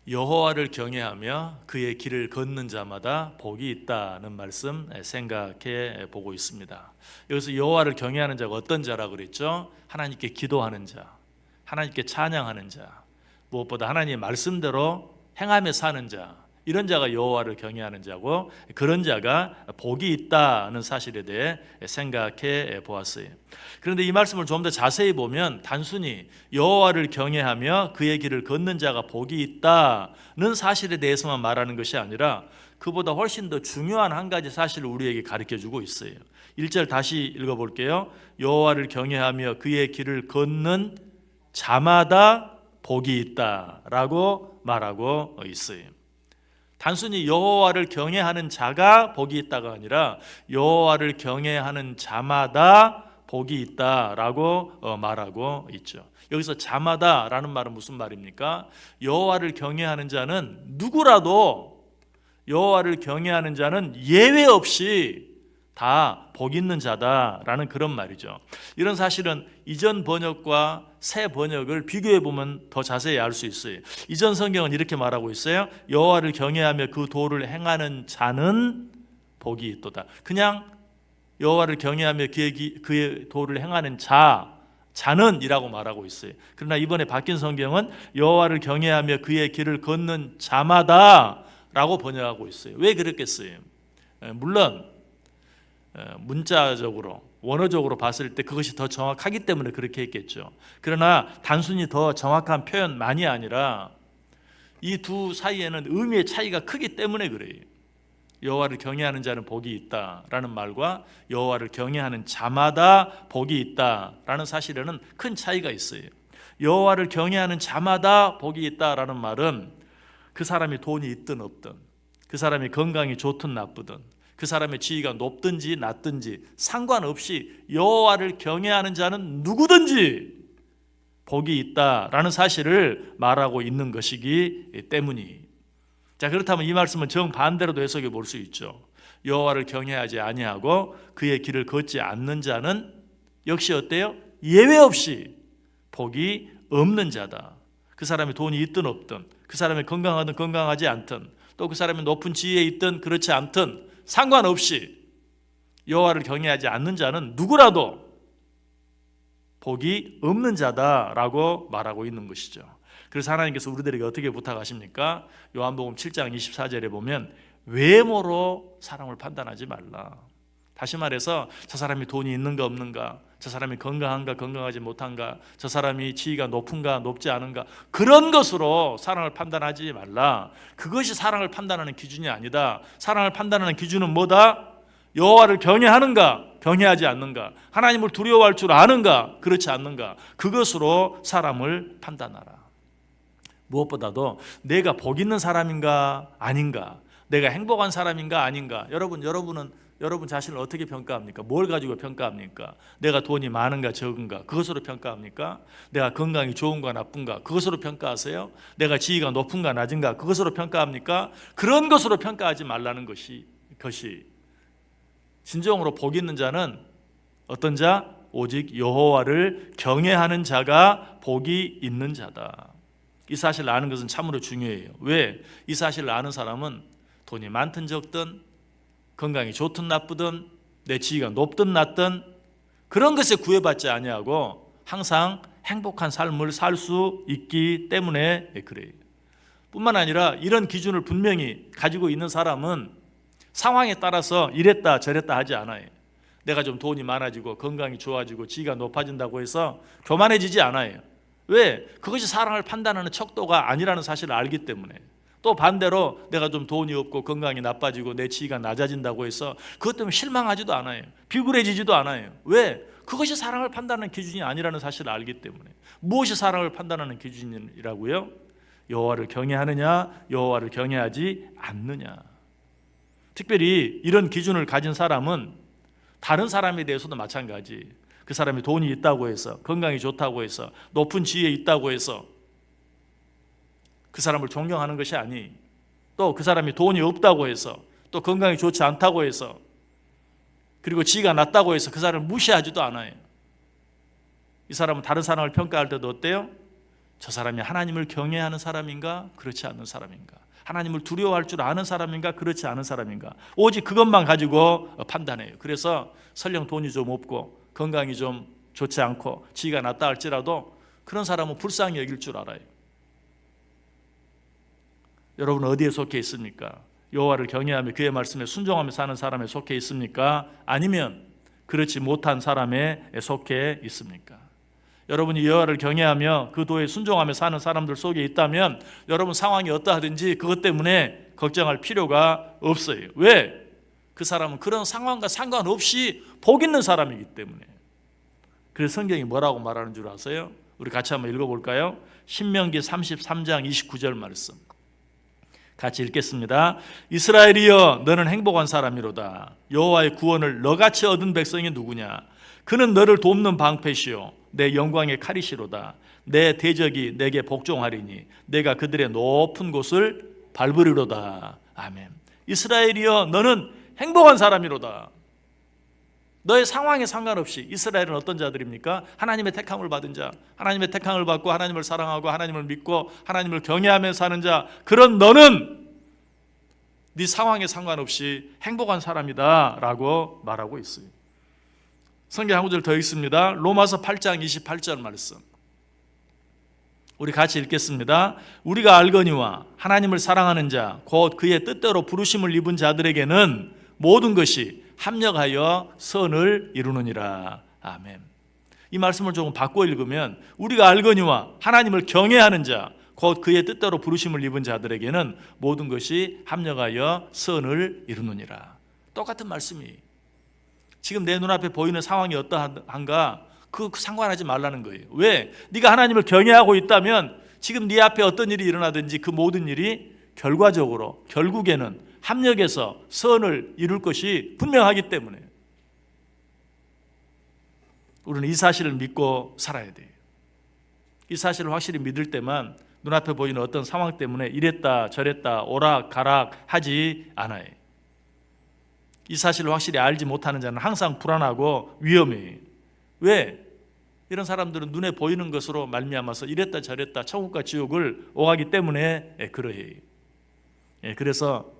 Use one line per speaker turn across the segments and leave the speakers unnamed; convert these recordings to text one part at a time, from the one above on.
여호와를 경외하며 그의 길을 걷는 자마다 복이 있다는 말씀 생각해 보고 있습니다. 여기서 여호와를 경외하는 자가 어떤 자라고 그랬죠? 하나님께 기도하는 자, 하나님께 찬양하는 자, 무엇보다 하나님의 말씀대로 행하며 사는 자, 이런 자가 여호와를 경외하는 자고, 그런 자가 복이 있다는 사실에 대해 생각해 보았어요. 그런데 이 말씀을 좀 더 자세히 보면 단순히 여호와를 경외하며 그의 길을 걷는 자가 복이 있다는 사실에 대해서만 말하는 것이 아니라 그보다 훨씬 더 중요한 한 가지 사실을 우리에게 가르쳐주고 있어요. 1절 다시 읽어볼게요. 여호와를 경외하며 그의 길을 걷는 자마다 복이 있다라고 말하고 있어요. 단순히 여호와를 경외하는 자가 복이 있다가 아니라 여호와를 경외하는 자마다 복이 있다라고 말하고 있죠. 여기서 자마다라는 말은 무슨 말입니까? 여호와를 경외하는 자는 누구라도, 여호와를 경외하는 자는 예외 없이 다 복 있는 자다라는 그런 말이죠. 이런 사실은 이전 번역과 새 번역을 비교해 보면 더 자세히 알 수 있어요. 이전 성경은 이렇게 말하고 있어요. 여호와를 경외하며 그 도를 행하는 자는 복이 있도다. 그냥 여호와를 경외하며 그의 도를 행하는 자는 이라고 말하고 있어요. 그러나 이번에 바뀐 성경은 여호와를 경외하며 그의 길을 걷는 자마다 라고 번역하고 있어요. 왜 그랬겠어요? 물론 문자적으로 원어적으로 봤을 때 그것이 더 정확하기 때문에 그렇게 했겠죠. 그러나 단순히 더 정확한 표현만이 아니라 이 두 사이에는 의미의 차이가 크기 때문에 그래요. 여호와를 경외하는 자는 복이 있다라는 말과 여호와를 경외하는 자마다 복이 있다라는 사실에는 큰 차이가 있어요. 여호와를 경외하는 자마다 복이 있다라는 말은 그 사람이 돈이 있든 없든, 그 사람이 건강이 좋든 나쁘든, 그 사람의 지위가 높든지 낮든지 상관없이 여호와를 경외하는 자는 누구든지 복이 있다라는 사실을 말하고 있는 것이기 때문이. 자, 그렇다면 이 말씀은 정반대로도 해석해 볼 수 있죠. 여호와를 경외하지 아니하고 그의 길을 걷지 않는 자는 역시 어때요? 예외 없이 복이 없는 자다. 그 사람이 돈이 있든 없든, 그 사람이 건강하든 건강하지 않든, 또 그 사람이 높은 지위에 있든 그렇지 않든 상관없이 여호와를 경외하지 않는 자는 누구라도 복이 없는 자다라고 말하고 있는 것이죠. 그래서 하나님께서 우리들에게 어떻게 부탁하십니까? 요한복음 7장 24절에 보면 외모로 사람을 판단하지 말라. 다시 말해서 저 사람이 돈이 있는가 없는가, 저 사람이 건강한가 건강하지 못한가, 저 사람이 지위가 높은가 높지 않은가, 그런 것으로 사랑을 판단하지 말라. 그것이 사랑을 판단하는 기준이 아니다. 사랑을 판단하는 기준은 뭐다? 여호와를 경외하는가 경외하지 않는가, 하나님을 두려워할 줄 아는가 그렇지 않는가, 그것으로 사람을 판단하라. 무엇보다도 내가 복 있는 사람인가 아닌가, 내가 행복한 사람인가 아닌가. 여러분 자신을 어떻게 평가합니까? 뭘 가지고 평가합니까? 내가 돈이 많은가 적은가 그것으로 평가합니까? 내가 건강이 좋은가 나쁜가 그것으로 평가하세요? 내가 지위가 높은가 낮은가 그것으로 평가합니까? 그런 것으로 평가하지 말라는 것이 진정으로 복 있는 자는 어떤 자? 오직 여호와를 경외하는 자가 복이 있는 자다. 이 사실을 아는 것은 참으로 중요해요. 왜? 이 사실을 아는 사람은 돈이 많든 적든, 건강이 좋든 나쁘든, 내 지위가 높든 낮든 그런 것에 구애받지 아니하고 항상 행복한 삶을 살 수 있기 때문에 그래요. 뿐만 아니라 이런 기준을 분명히 가지고 있는 사람은 상황에 따라서 이랬다 저랬다 하지 않아요. 내가 좀 돈이 많아지고 건강이 좋아지고 지위가 높아진다고 해서 교만해지지 않아요. 왜? 그것이 사랑을 판단하는 척도가 아니라는 사실을 알기 때문에. 또 반대로 내가 좀 돈이 없고 건강이 나빠지고 내 지위가 낮아진다고 해서 그것 때문에 실망하지도 않아요. 비굴해지지도 않아요. 왜? 그것이 사랑을 판단하는 기준이 아니라는 사실을 알기 때문에. 무엇이 사랑을 판단하는 기준이라고요? 여호와를 경외하느냐 여호와를 경외하지 않느냐. 특별히 이런 기준을 가진 사람은 다른 사람에 대해서도 마찬가지. 그 사람이 돈이 있다고 해서, 건강이 좋다고 해서, 높은 지위에 있다고 해서 그 사람을 존경하는 것이 아니, 또 그 사람이 돈이 없다고 해서, 또 건강이 좋지 않다고 해서, 그리고 지위가 낮다고 해서 그 사람을 무시하지도 않아요. 이 사람은 다른 사람을 평가할 때도 어때요? 저 사람이 하나님을 경외하는 사람인가? 그렇지 않는 사람인가? 하나님을 두려워할 줄 아는 사람인가? 그렇지 않은 사람인가? 오직 그것만 가지고 판단해요. 그래서 설령 돈이 좀 없고 건강이 좀 좋지 않고 지위가 낮다 할지라도 그런 사람은 불쌍히 여길 줄 알아요. 여러분 어디에 속해 있습니까? 여호와를 경외하며 그의 말씀에 순종하며 사는 사람에 속해 있습니까? 아니면 그렇지 못한 사람에 속해 있습니까? 여러분이 여호와를 경외하며 그 도에 순종하며 사는 사람들 속에 있다면 여러분 상황이 어떠하든지 그것 때문에 걱정할 필요가 없어요. 왜? 그 사람은 그런 상황과 상관없이 복 있는 사람이기 때문에. 그래서 성경이 뭐라고 말하는 줄 아세요? 우리 같이 한번 읽어볼까요? 신명기 33장 29절 말씀 같이 읽겠습니다. 이스라엘이여 너는 행복한 사람이로다. 여호와의 구원을 너같이 얻은 백성이 누구냐? 그는 너를 돕는 방패시오 내 영광의 칼이시로다. 내 대적이 내게 복종하리니 내가 그들의 높은 곳을 밟으리로다. 아멘. 이스라엘이여 너는 행복한 사람이로다. 너의 상황에 상관없이 이스라엘은 어떤 자들입니까? 하나님의 택함을 받은 자, 하나님의 택함을 받고 하나님을 사랑하고 하나님을 믿고 하나님을 경외하며 사는 자, 그런 너는 네 상황에 상관없이 행복한 사람이다 라고 말하고 있어요. 성경 한 구절 더 읽습니다. 로마서 8장 28절 말씀 우리 같이 읽겠습니다. 우리가 알거니와 하나님을 사랑하는 자 곧 그의 뜻대로 부르심을 입은 자들에게는 모든 것이 합력하여 선을 이루느니라. 아멘. 이 말씀을 조금 바꿔 읽으면 우리가 알거니와 하나님을 경외하는 자 곧 그의 뜻대로 부르심을 입은 자들에게는 모든 것이 합력하여 선을 이루느니라. 똑같은 말씀이 지금 내 눈앞에 보이는 상황이 어떠한가 그 상관하지 말라는 거예요. 왜? 네가 하나님을 경외하고 있다면 지금 네 앞에 어떤 일이 일어나든지 그 모든 일이 결과적으로 결국에는 합력해서 선을 이룰 것이 분명하기 때문에 우리는 이 사실을 믿고 살아야 돼요. 이 사실을 확실히 믿을 때만 눈앞에 보이는 어떤 상황 때문에 이랬다 저랬다 오락가락 하지 않아요. 이 사실을 확실히 알지 못하는 자는 항상 불안하고 위험해요. 왜? 이런 사람들은 눈에 보이는 것으로 말미암아서 이랬다 저랬다 천국과 지옥을 오가기 때문에 그러해요. 그래서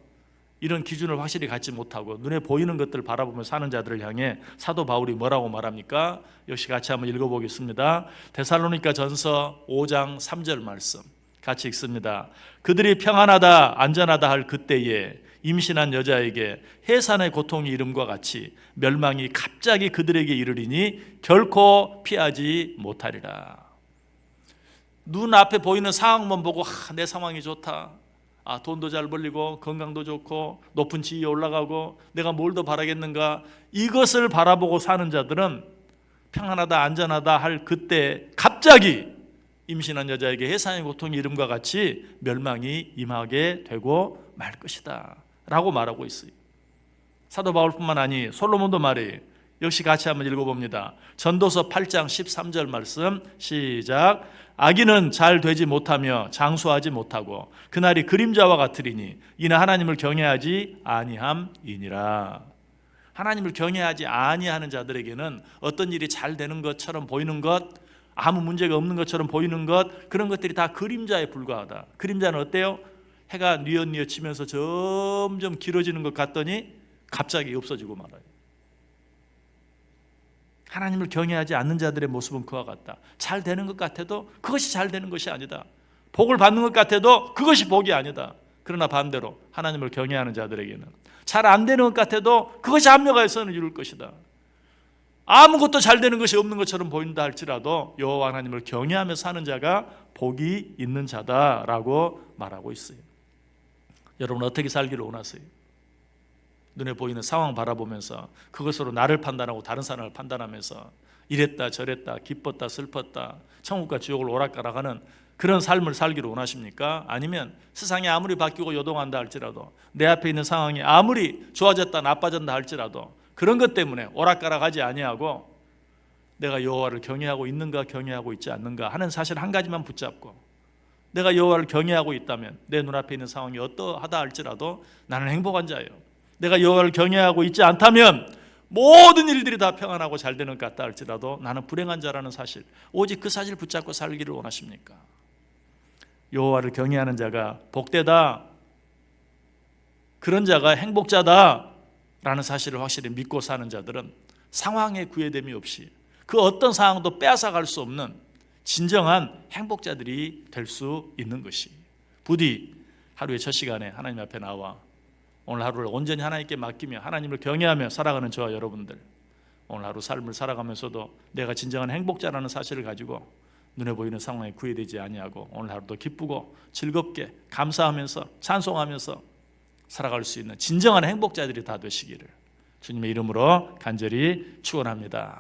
이런 기준을 확실히 갖지 못하고 눈에 보이는 것들을 바라보며 사는 자들을 향해 사도 바울이 뭐라고 말합니까? 역시 같이 한번 읽어보겠습니다. 데살로니가 전서 5장 3절 말씀 같이 읽습니다. 그들이 평안하다 안전하다 할 그때에 임신한 여자에게 해산의 고통이 이름과 같이 멸망이 갑자기 그들에게 이르리니 결코 피하지 못하리라. 눈앞에 보이는 상황만 보고 내 상황이 좋다. 돈도 잘 벌리고 건강도 좋고 높은 지위에 올라가고 내가 뭘 더 바라겠는가 이것을 바라보고 사는 자들은 평안하다 안전하다 할 그때 갑자기 임신한 여자에게 해산의 고통이 이름과 같이 멸망이 임하게 되고 말 것이다 라고 말하고 있어요. 사도 바울뿐만 아니 솔로몬도 말해요. 역시 같이 한번 읽어봅니다. 전도서 8장 13절 말씀 시작. 악인은 잘 되지 못하며 장수하지 못하고 그날이 그림자와 같으리니 이는 하나님을 경외하지 아니함이니라. 하나님을 경외하지 아니하는 자들에게는 어떤 일이 잘 되는 것처럼 보이는 것 아무 문제가 없는 것처럼 보이는 것 그런 것들이 다 그림자에 불과하다. 그림자는 어때요? 해가 뉘엿뉘엿 치면서 점점 길어지는 것 같더니 갑자기 없어지고 말아요. 하나님을 경외하지 않는 자들의 모습은 그와 같다. 잘 되는 것 같아도 그것이 잘 되는 것이 아니다. 복을 받는 것 같아도 그것이 복이 아니다. 그러나 반대로 하나님을 경외하는 자들에게는 잘 안 되는 것 같아도 그것이 합력하여 선을 이룰 것이다. 아무것도 잘 되는 것이 없는 것처럼 보인다 할지라도 여호와 하나님을 경외하며 사는 자가 복이 있는 자다라고 말하고 있어요. 여러분 어떻게 살기를 원하세요? 눈에 보이는 상황 바라보면서 그것으로 나를 판단하고 다른 사람을 판단하면서 이랬다 저랬다 기뻤다 슬펐다 천국과 지옥을 오락가락하는 그런 삶을 살기를 원하십니까? 아니면 세상이 아무리 바뀌고 요동한다 할지라도 내 앞에 있는 상황이 아무리 좋아졌다 나빠졌다 할지라도 그런 것 때문에 오락가락하지 아니하고 내가 여호와를 경외하고 있는가 경외하고 있지 않는가 하는 사실 한 가지만 붙잡고 내가 여호와를 경외하고 있다면 내 눈앞에 있는 상황이 어떠하다 할지라도 나는 행복한 자예요. 내가 여호와를 경외하고 있지 않다면 모든 일들이 다 평안하고 잘 되는 것 같다 할지라도 나는 불행한 자라는 사실 오직 그 사실 붙잡고 살기를 원하십니까? 여호와를 경외하는 자가 복되다, 그런 자가 행복자다라는 사실을 확실히 믿고 사는 자들은 상황에 구애됨이 없이 그 어떤 상황도 빼앗아갈 수 없는 진정한 행복자들이 될 수 있는 것이, 부디 하루의 첫 시간에 하나님 앞에 나와 오늘 하루를 온전히 하나님께 맡기며 하나님을 경외하며 살아가는 저와 여러분들, 오늘 하루 삶을 살아가면서도 내가 진정한 행복자라는 사실을 가지고 눈에 보이는 상황에 구애되지 아니하고 오늘 하루도 기쁘고 즐겁게 감사하면서 찬송하면서 살아갈 수 있는 진정한 행복자들이 다 되시기를 주님의 이름으로 간절히 축원합니다.